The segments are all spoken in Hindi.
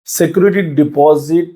सिक्योरिटी डिपॉजिट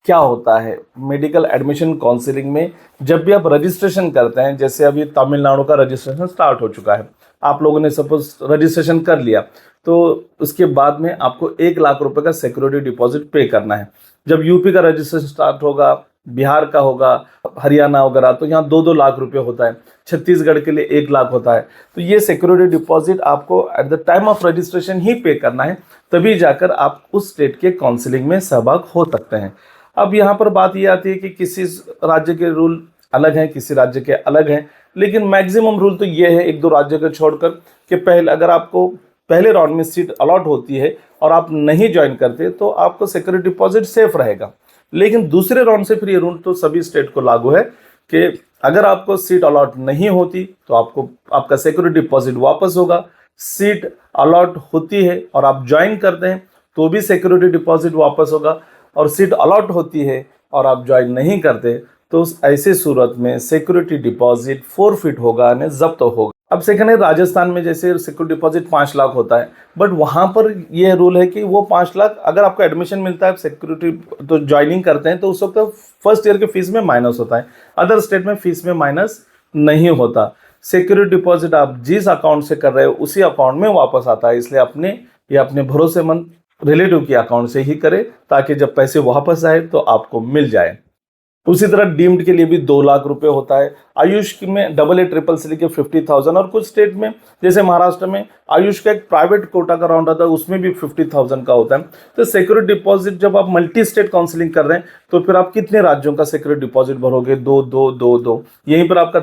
क्या होता है मेडिकल एडमिशन काउंसलिंग में? जब भी आप रजिस्ट्रेशन करते हैं, जैसे अभी तमिलनाडु का रजिस्ट्रेशन स्टार्ट हो चुका है, आप लोगों ने सपोज रजिस्ट्रेशन कर लिया, तो उसके बाद में आपको 1 लाख रुपए का सिक्योरिटी डिपॉजिट पे करना है। जब यूपी का रजिस्ट्रेशन स्टार्ट होगा, बिहार का होगा, हरियाणा वगैरह, तो यहाँ 2-2 लाख रुपए होता है। छत्तीसगढ़ के लिए 1 लाख होता है। तो ये सिक्योरिटी डिपॉजिट आपको at the time of registration ही पे करना है, तभी जाकर आप उस स्टेट के काउंसलिंग में सहभाग हो सकते हैं। अब यहाँ पर बात ये आती है कि किसी राज्य के रूल अलग हैं, किसी राज्य के अलग हैं, लेकिन मैक्सिमम रूल तो ये है, 1-2 राज्यों को छोड़कर, कि पहले अगर आपको पहले राउंड में सीट अलॉट होती है और आप नहीं ज्वाइन करते तो आपको सिक्योरिटी डिपॉजिट सेफ रहेगा। लेकिन दूसरे राउंड से फिर ये रूल तो सभी स्टेट को लागू है कि अगर आपको सीट अलॉट नहीं होती तो आपको आपका सिक्योरिटी डिपॉजिट वापस होगा। सीट अलॉट होती है और आप ज्वाइन करते हैं तो भी सिक्योरिटी डिपॉजिट वापस होगा, और सीट अलॉट होती है और आप ज्वाइन नहीं करते तो ऐसे सूरत में सिक्योरिटी डिपॉजिट फोरफिट होगा, यानी जब्त होगा। अब सेकंड है राजस्थान में, जैसे सिक्योरिटी डिपॉजिट 5 लाख होता है, बट वहाँ पर यह रूल है कि वो 5 लाख अगर आपको एडमिशन मिलता है, सिक्योरिटी तो ज्वाइनिंग करते हैं, तो उस वक्त फर्स्ट ईयर के फीस में माइनस होता है। अदर स्टेट में फीस में माइनस नहीं होता। सिक्योरिटी डिपॉजिट आप जिस अकाउंट से कर रहे हो उसी अकाउंट में वापस आता है, इसलिए अपने या अपने भरोसेमंद रिलेटिव के अकाउंट से ही करें, ताकि जब पैसे वापस आए तो आपको मिल जाए। उसी तरह डीम्ड के लिए भी 2 लाख रुपए होता है। आयुष में AA CCC के 50,000, और कुछ स्टेट में जैसे महाराष्ट्र में आयुष का एक प्राइवेट कोटा का राउंड आता है, उसमें भी 50,000 का होता है। तो सिक्योरिटी डिपॉजिट जब आप मल्टी स्टेट काउंसलिंग कर रहे हैं तो फिर आप कितने राज्यों का सिक्योरिटी डिपॉजिट भरोगे? 2 यहीं पर आपका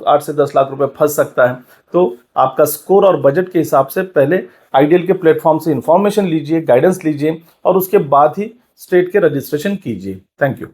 8 से 10 लाख रुपए फंस सकता है। तो आपका स्कोर और बजट के हिसाब से पहले आइडियल के प्लेटफॉर्म से इंफॉर्मेशन लीजिए, गाइडेंस लीजिए, और उसके बाद ही स्टेट के रजिस्ट्रेशन कीजिए। Thank you.